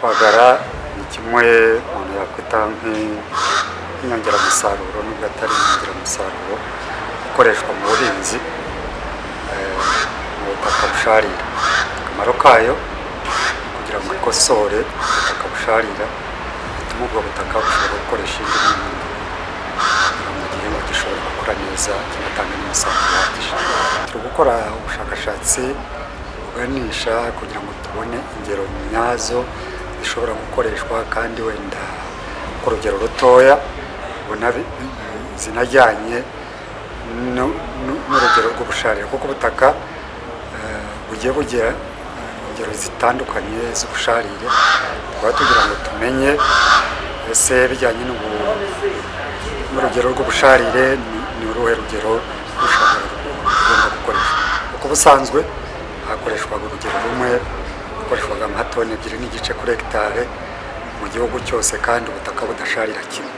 Kwagara ni kimwe umuntu yakwita nk'inyongeramusaruro nubwo atari inyongeramusaruro ikoreshwa mu buhinzi mu butaka busharira. Akamaro kayo kugira ngo ikosore ubutaka busharira bituma ubwo butaka bushobora gukoresha indi myanya kugira ngo igihingwa gishobore gukura neza kinatanga n'umusaruro uhagije. Turi gukora ubushakashatsi buganisha kugira ngo tubone ingero nyazo zishobora gukoreshwa kandi wenda ku rugero rutoya zinajyanye n'urugero rw'ubusharire, kuko ubutaka bugiye bugira ingero zitandukanye z'ubusharire. Tukaba tugira ngo tumenye ese bijyanye n'urugero rw'ubusharire ni uruhe rugero rugomba gukoreshwa, kuko ubusanzwe hakoreshwaga urugero rumwe hakoreshwaga amatoni 2.5 kuri hegitare mu gihugu cyose kandi ubutaka budasharira kimwe.